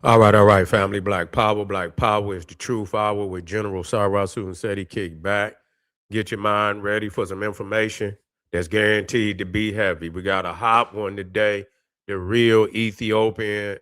All right, family. Black Power. Black Power is the truth hour with General Sarasu and Seti. Kick back. Get your mind ready for some information that's guaranteed to be heavy. We got a hot one today. The real Ethiopian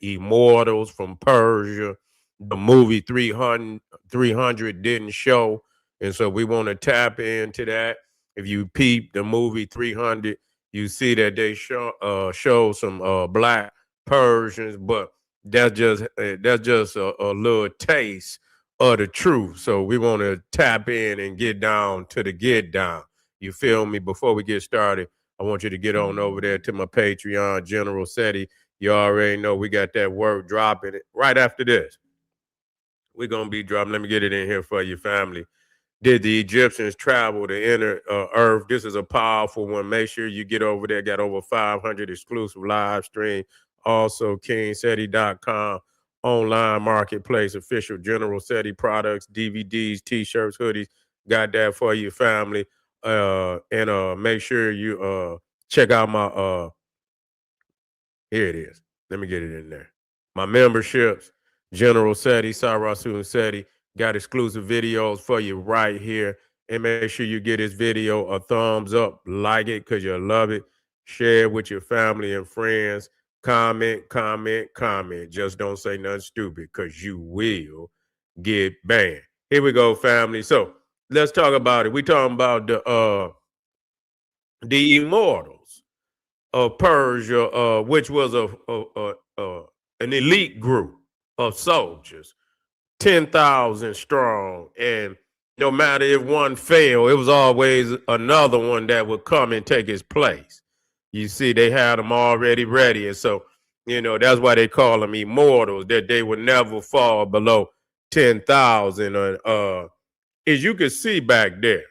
Immortals from Persia. The movie 300 didn't show. And so we want to tap into that. If you peep the movie 300, you see that they show some black Persians, but that's just a little taste of the truth. So we want to tap in and get down to the get down. You feel me? Before we get started, I want you to get on over there to my Patreon, General Seti. You already know we got that work dropping it right after this. We're gonna be dropping. Let me get it in here for your family. Did the Egyptians travel to enter Earth? This is a powerful one. Make sure you get over there. Got over 500 exclusive live stream. Also, KingSeti.com, online marketplace, official General Seti products, DVDs, T-shirts, hoodies. Got that for your family. And make sure you check out my here it is. Let me get it in there. My memberships, General Seti, Sarasu and Seti, got exclusive videos for you right here. And make sure you get this video a thumbs up, like it because you'll love it. Share it with your family and friends. Comment, comment, comment. Just don't say nothing stupid because you will get banned. Here we go, family. So let's talk about it. We talking about the Immortals of Persia, which was an elite group of soldiers, 10,000 strong. And no matter if one failed, it was always another one that would come and take his place. You see, they had them already ready. And so, that's why they call them immortals, that they would never fall below 10,000. As you can see back there,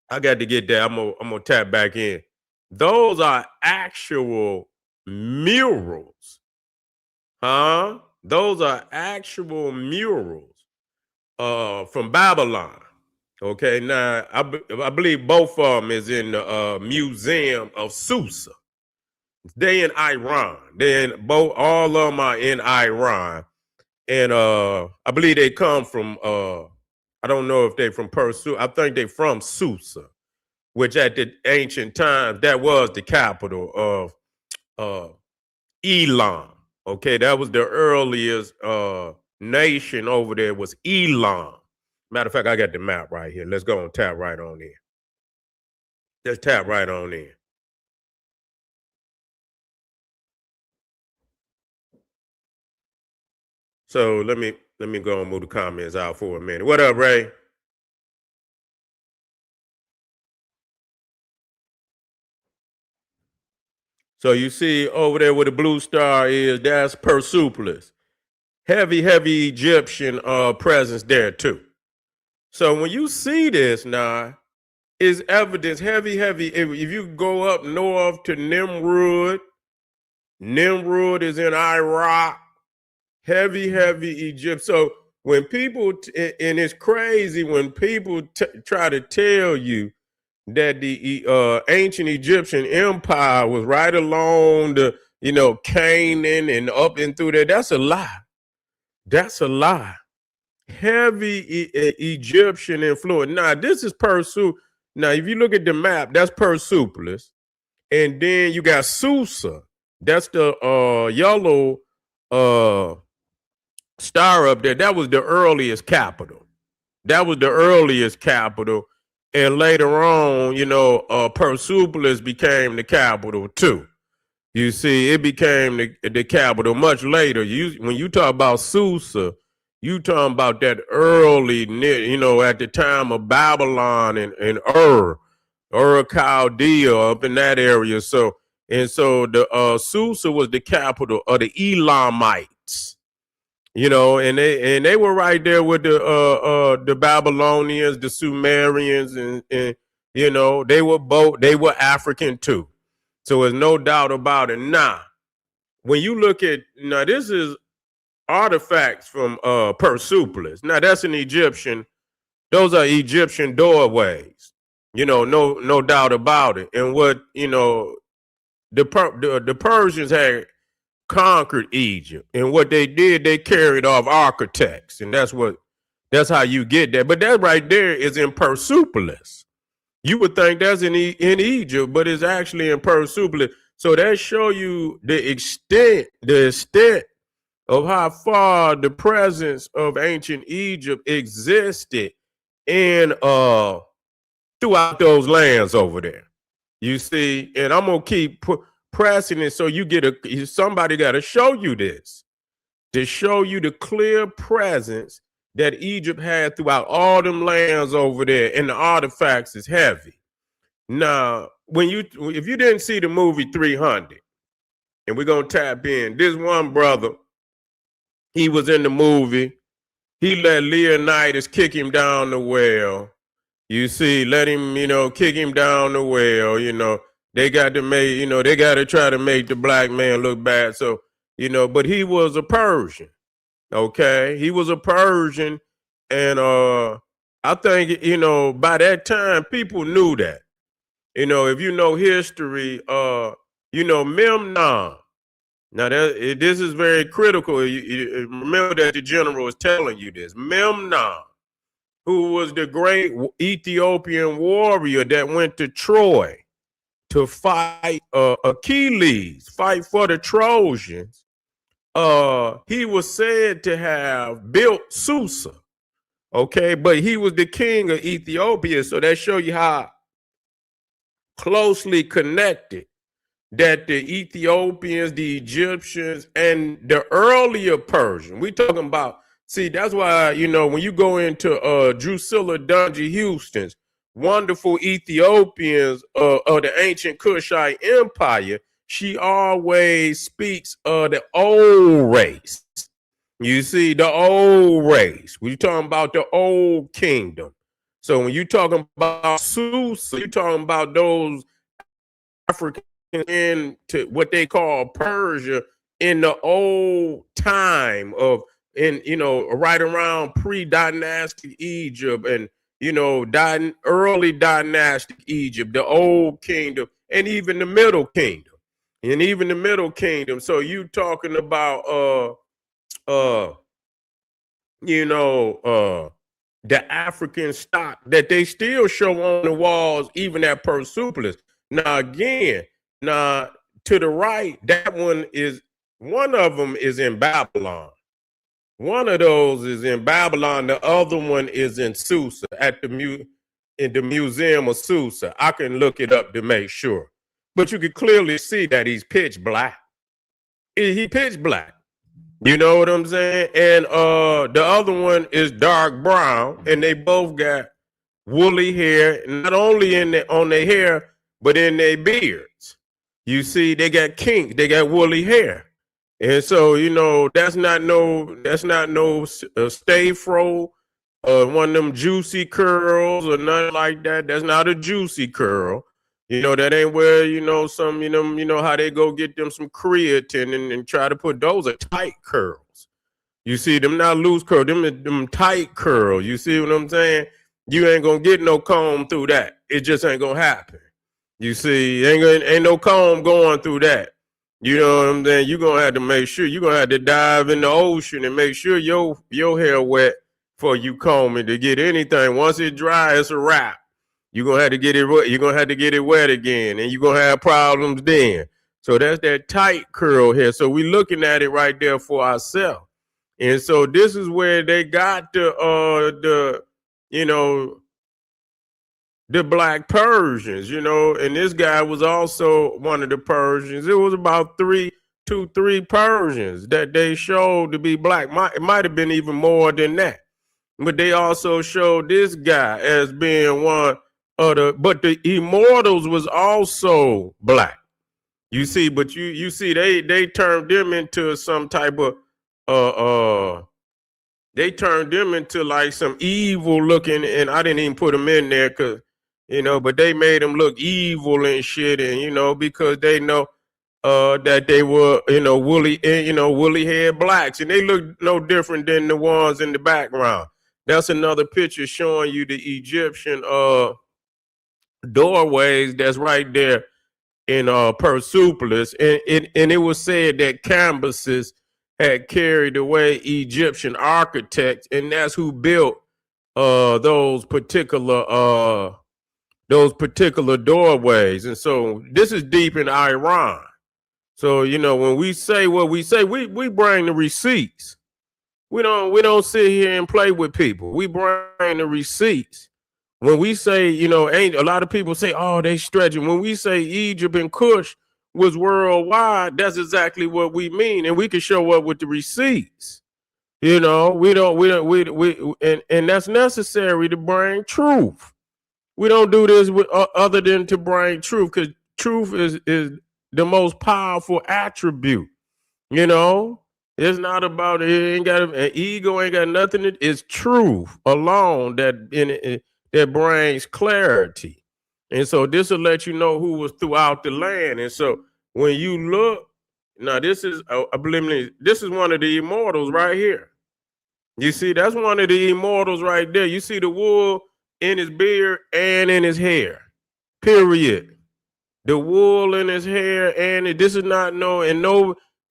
I got to get there. I'm gonna tap back in. Those are actual murals, huh? Those are actual murals from Babylon. Okay, now I believe both of them is in the museum of Susa. They in Iran. They in both. All of them are in Iran, and I believe they come from. I don't know if they from Persia. I think they from Susa, which at the ancient times that was the capital of Elam. Okay, that was the earliest nation over there was Elam. Matter of fact, I got the map right here. Let's go and tap right on in. Let's tap right on in. So let me go and move the comments out for a minute. What up, Ray? So you see over there where the blue star is, that's Persepolis. Heavy, heavy Egyptian presence there too. So when you see this now, is evidence heavy, heavy. If you go up north to Nimrud, Nimrud is in Iraq, heavy, heavy Egypt. So when people, and it's crazy when people try to tell you that the ancient Egyptian empire was right along the, Canaan and up and through there, that's a lie. That's a lie. Heavy Egyptian influence. Now, this is Persepolis. Now, if you look at the map, that's Persepolis. And then you got Susa. That's the yellow star up there. That was the earliest capital. That was the earliest capital. And later on, Persepolis became the capital too. You see, it became the capital much later. When you talk about Susa, you talking about that early, at the time of Babylon and Ur Chaldea up in that area. So the Susa was the capital of the Elamites. And they were right there with the Babylonians, the Sumerians, and they were African too. So there's no doubt about it. Now, when you look at this is artifacts from Persepolis. Now that's an Egyptian. Those are Egyptian doorways. No doubt about it. And what the Persians had conquered Egypt. And what they did, they carried off architects. And that's how you get that. But that right there is in Persepolis. You would think that's in Egypt, but it's actually in Persepolis. So that show you the extent of how far the presence of ancient Egypt existed in throughout those lands over there. You see, and I'm gonna keep pressing it so you get somebody got to show you this, to show you the clear presence that Egypt had throughout all them lands over there, and the artifacts is heavy. Now, if you didn't see the movie 300, and we're gonna tap in, this one brother, he was in the movie. He let Leonidas kick him down the well. You see, let him, kick him down the well. They got to make, they got to try to make the black man look bad. So, but he was a Persian. Okay, he was a Persian, and I think by that time people knew that. If you know history, Memnon. Now this is very critical. You remember that the general was telling you this. Memnon, who was the great Ethiopian warrior that went to Troy to fight Achilles, fight for the Trojans. He was said to have built Susa, okay, but he was the king of Ethiopia, so that show you how closely connected that the Ethiopians, the Egyptians, and the earlier Persian, we talking about, see, that's why, when you go into Drusilla Dungy Houston's wonderful Ethiopians of the ancient Kushite Empire, she always speaks of the old race. You see, the old race. We're talking about the old kingdom. So when you're talking about Susa, you're talking about those Africans into what they call Persia in the old time of, right around pre-dynastic Egypt and, early dynastic Egypt, the old kingdom, and even the middle kingdom. So you talking about the African stock that they still show on the walls, even at Persepolis. Now again, to the right, one of them is in Babylon. One of those is in Babylon. The other one is in Susa in the Museum of Susa. I can look it up to make sure. But you can clearly see that he's pitch black. He pitch black. You know what I'm saying? And the other one is dark brown, and they both got woolly hair, not only on their hair, but in their beards. You see, they got kinks, they got woolly hair. And so, that's not no stay fro, one of them juicy curls or nothing like that. That's not a juicy curl. That ain't where, some, how they go get them some creatine and try to put those are tight curls. You see, them not loose curls, them tight curls. You see what I'm saying? You ain't gonna get no comb through that. It just ain't gonna happen. You see, ain't no comb going through that. You know what I'm saying? You're gonna have to make sure, you're gonna have to dive in the ocean and make sure your hair wet before you comb it to get anything. Once it dry, it's a wrap. You're gonna have to get it wet again, and you're gonna have problems then. So that's that tight curl here. So we're looking at it right there for ourselves. And so this is where they got the black Persians, and this guy was also one of the Persians. It was about three Persians that they showed to be black. It might have been even more than that. But they also showed this guy as being one of but the Immortals was also black. You see, but you see they turned them into some type of they turned them into like some evil looking, and I didn't even put them in there because but they made them look evil and shit, and because they know that they were woolly haired blacks, and they look no different than the ones in the background. That's another picture showing you the Egyptian doorways that's right there in Persepolis, and it was said that Cambyses had carried away Egyptian architects, and that's who built those particular doorways. And so this is deep in Iran. So, you know, when we say what we say, we bring the receipts. We don't sit here and play with people. We bring the receipts. When we say, you know, ain't a lot of people say, oh, they stretching. When we say Egypt and Kush was worldwide, that's exactly what we mean. And we can show up with the receipts. You know, and that's necessary to bring truth. We don't do this with other than to bring truth, because truth is the most powerful attribute. You know, it's not about it. Ain't got an ego. Ain't got nothing. It's truth alone that brings clarity. And so this will let you know who was throughout the land. And so when you look, now this is I believe this is one of the immortals right here. You see, that's one of the immortals right there. You see the wool in his beard and in his hair. Period. The wool in his hair, and this is not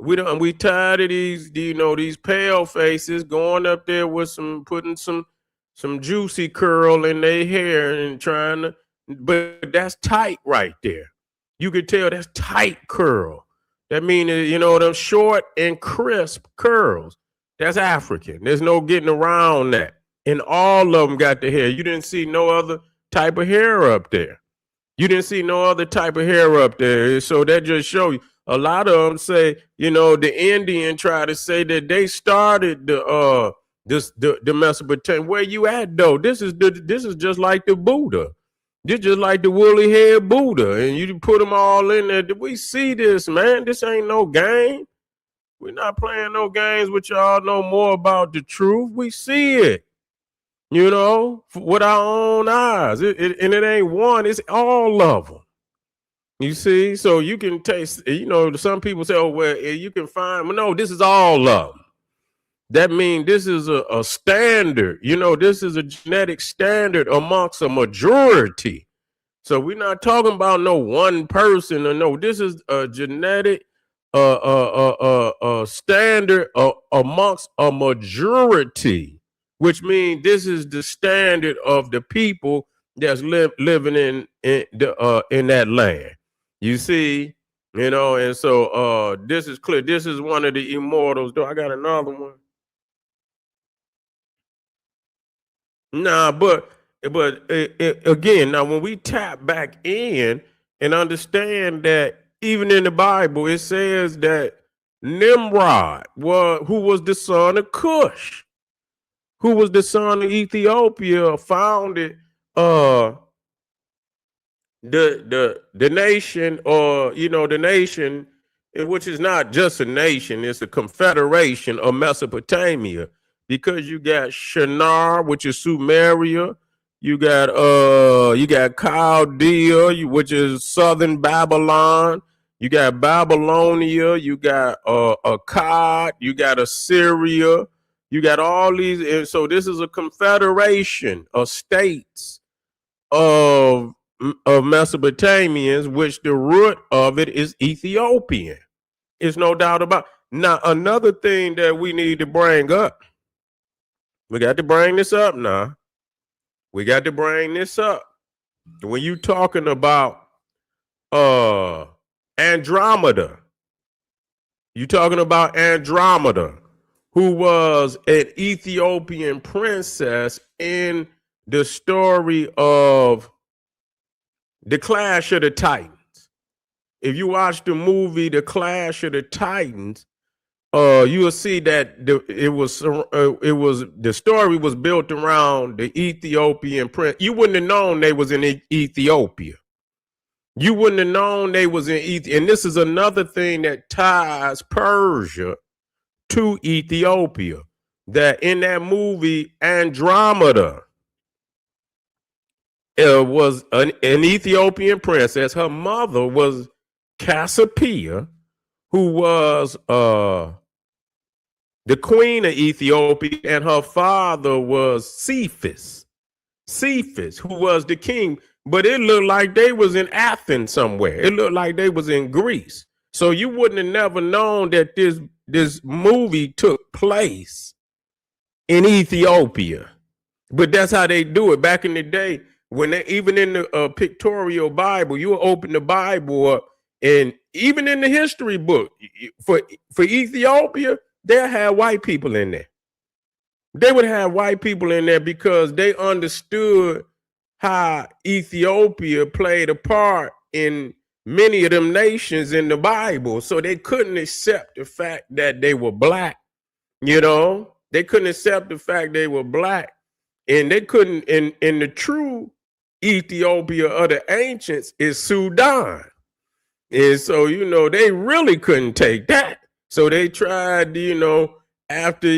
we tired of these, you know, these pale faces going up there with putting some juicy curl in their hair and trying to, but that's tight right there. You could tell that's tight curl. That means, you know, them short and crisp curls. That's African. There's no getting around that. And all of them got the hair. You didn't see no other type of hair up there. You didn't see no other type of hair up there. So that just shows you. A lot of them say, you know, the Indian try to say that they started the Mesopotamian. Where you at though? This is just like the Buddha. This just like the woolly head Buddha, and you put them all in there. We see this, man. This ain't no game. We're not playing no games with y'all. Know more about the truth. We see it, you know, with our own eyes. And it ain't one. It's all of them. You see, so you can taste, you know, some people say, oh, well, you can find, well, no, this is all of them. That means this is a standard, you know, this is a genetic standard amongst a majority. So we're not talking about no one person, or no, this is a genetic standard amongst a majority, which means this is the standard of the people that's living in that land. You see, you know, and so this is clear. This is one of the immortals. Though I got another one. Nah, but again, now when we tap back in and understand that even in the Bible, it says that Nimrod who was the son of Cush, who was the son of Ethiopia, founded the nation, or you know, the nation, which is not just a nation, it's a confederation of Mesopotamia, because you got Shinar, which is Sumeria, you got Chaldea, which is southern Babylon, you got Babylonia, you got Akkad, you got Assyria, you got all these, and so this is a confederation of states of Mesopotamians, which the root of it is Ethiopian. It's no doubt about. Now, another thing that we need to bring up, we got to bring this up now. We got to bring this up. When you talking about Andromeda, you talking about Andromeda, who was an Ethiopian princess in the story of The Clash of the Titans. If you watch the movie The Clash of the Titans, you will see that the story was built around the Ethiopian prince. You wouldn't have known they was in Ethiopia. You wouldn't have known they was in Ethiopia. And this is another thing that ties Persia to Ethiopia. That in that movie Andromeda, was an Ethiopian princess. Her mother was Cassiopeia, who was the queen of Ethiopia, and her father was Cephas, who was the king. but it looked like they was in Athens somewhere. It looked like they was in Greece. So you wouldn't have never known that this movie took place in Ethiopia. But that's how they do it. Back in the day, when they, even in the pictorial Bible, you would open the Bible up, and even in the history book for Ethiopia, they'll have white people in there. They would have white people in there because they understood how Ethiopia played a part in many of them nations in the Bible. So they couldn't accept the fact that they were black. You know, they couldn't accept the fact they were black. And they couldn't, in the true Ethiopia of the ancients is Sudan. And so, you know, they really couldn't take that. So they tried, you know, after,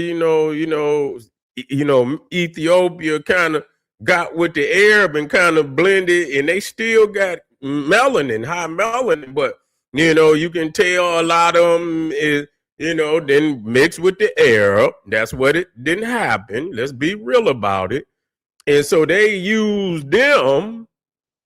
Ethiopia kind of got with the Arab and kind of blended, and they still got melanin, high melanin, but, you know, you can tell a lot of them is, you know, then mixed with the Arab. That's what it didn't happen. Let's be real about it. And so they used them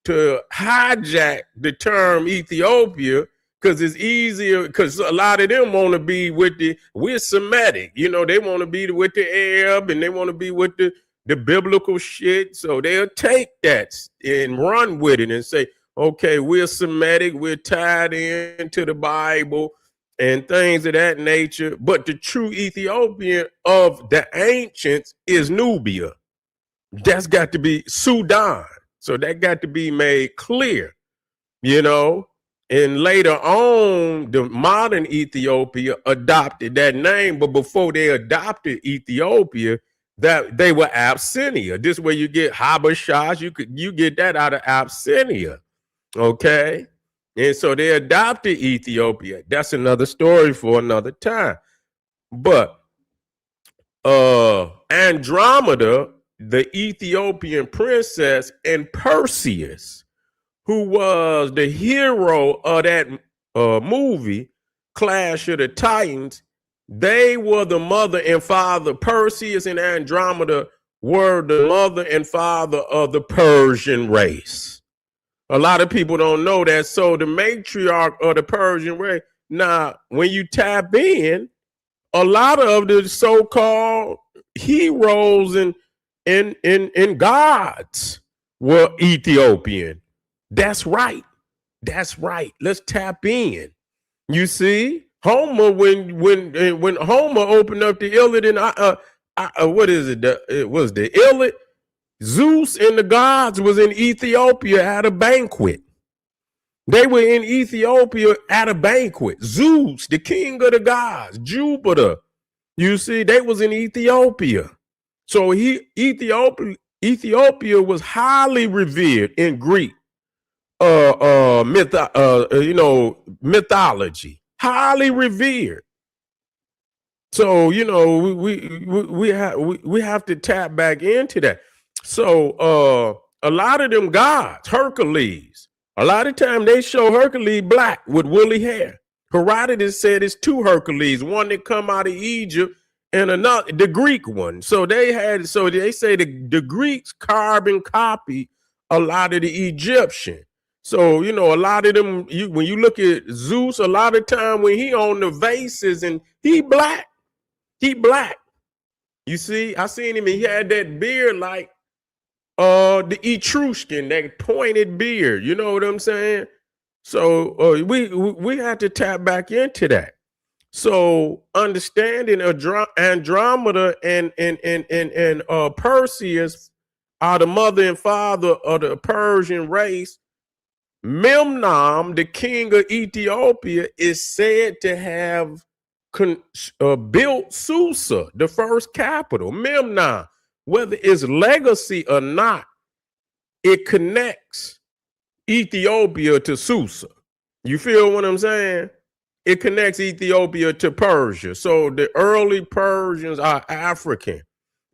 to hijack the term Ethiopia because it's easier, because a lot of them want to be with we're Semitic, you know, they want to be with the Arab and they want to be with the biblical shit. So they'll take that and run with it and say, okay, we're Semitic, we're tied into the Bible and things of that nature. But the true Ethiopian of the ancients is Nubia. That's got to be Sudan. So that got to be made clear, you know. And later on, the modern Ethiopia adopted that name. But before they adopted Ethiopia, that they were Abyssinia. This way you get Habashas, you get that out of Abyssinia. Okay. And so they adopted Ethiopia. That's another story for another time. But Andromeda, the Ethiopian princess, and Perseus, who was the hero of that movie, Clash of the Titans, they were the mother and father. Perseus and Andromeda were the mother and father of the Persian race. A lot of people don't know that. So the matriarch of the Persian race. Now, when you tap in, a lot of the so-called heroes and gods were Ethiopian. That's right. That's right. Let's tap in. You see, Homer, when Homer opened up the Iliad, and what is it? It was the Iliad. Zeus and the gods was in Ethiopia at a banquet. They were in Ethiopia at a banquet. Zeus, the king of the gods, Jupiter. You see, they was in Ethiopia. So Ethiopia was highly revered in Greek mythology, highly revered. So, you know, we have to tap back into that. So a lot of them gods, Hercules, a lot of time they show Hercules black with woolly hair. Herodotus said it's two Hercules, one that come out of Egypt and another, the Greek one. So they say the Greeks carbon copy a lot of the Egyptian. So, you know, a lot of them, when you look at Zeus, a lot of time when he on the vases and he black. You see, I seen him and he had that beard like the Etruscan, that pointed beard. You know what I'm saying? So we had to tap back into that. So understanding Andromeda and Perseus are the mother and father of the Persian race. Memnon, the king of Ethiopia, is said to have built Susa, the first capital. Memnon, whether it's legacy or not, it connects Ethiopia to Susa. You feel what I'm saying? It connects Ethiopia to Persia. So the early Persians are African.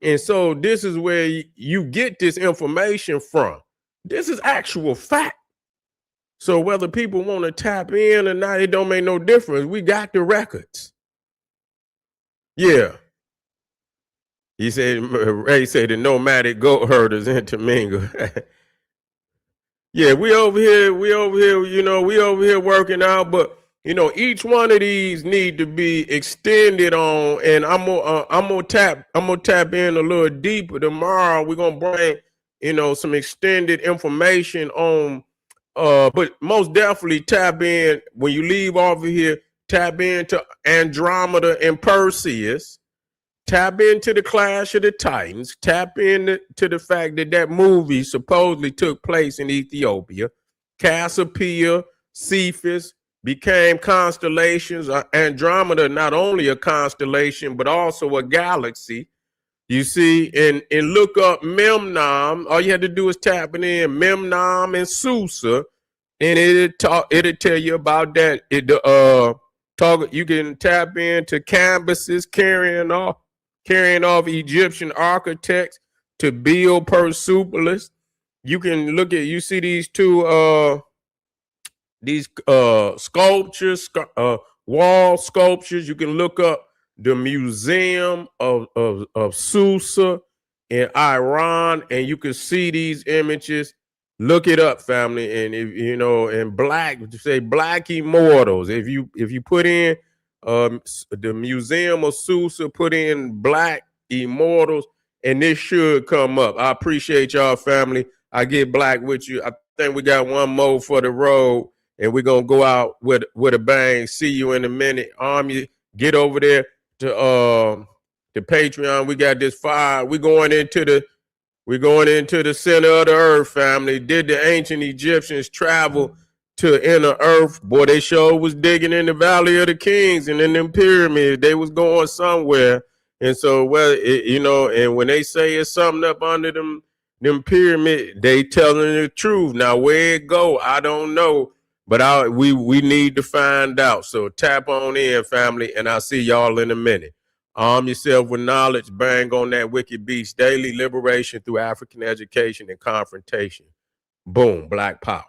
And so this is where you get this information from. This is actual fact. So whether people want to tap in or not, it don't make no difference. We got the records. Yeah. Ray said the nomadic goat herders intermingle. Yeah, we over here, you know, we over here working out, but you know, each one of these need to be extended on, and I'm gonna tap in a little deeper tomorrow. We're gonna bring, you know, some extended information on, but most definitely tap in when you leave off of here. Tap into Andromeda and Perseus. Tap into the Clash of the Titans. Tap into the fact that that movie supposedly took place in Ethiopia. Cassiopeia, Cephas became constellations. Andromeda, not only a constellation, but also a galaxy. You see, and look up Memnon. All you had to do is tap it in Memnon and Susa, and it'll tell you about that. You can tap into canvases carrying off Egyptian architects to build Persepolis. You can you see these sculptures, wall sculptures. You can look up the Museum of Susa in Iran, and you can see these images. Look it up, family, and if you know, and Black Immortals. If you put in the Museum of Susa, put in Black Immortals, and this should come up. I appreciate y'all, family. I get black with you. I think we got one more for the road, and we're gonna go out with a bang. See you in a minute. Army, get over there to Patreon. We got this fire. We're going into the center of the earth, family. Did the ancient Egyptians travel to inner earth? Boy, they sure was digging in the Valley of the Kings and in them pyramids. They was going somewhere. And so, you know, and when they say it's something up under them pyramid, they telling the truth. Now, where it go, I don't know. But we need to find out. So tap on in, family, and I'll see y'all in a minute. Arm yourself with knowledge. Bang on that wicked beast. Daily liberation through African education and confrontation. Boom. Black power.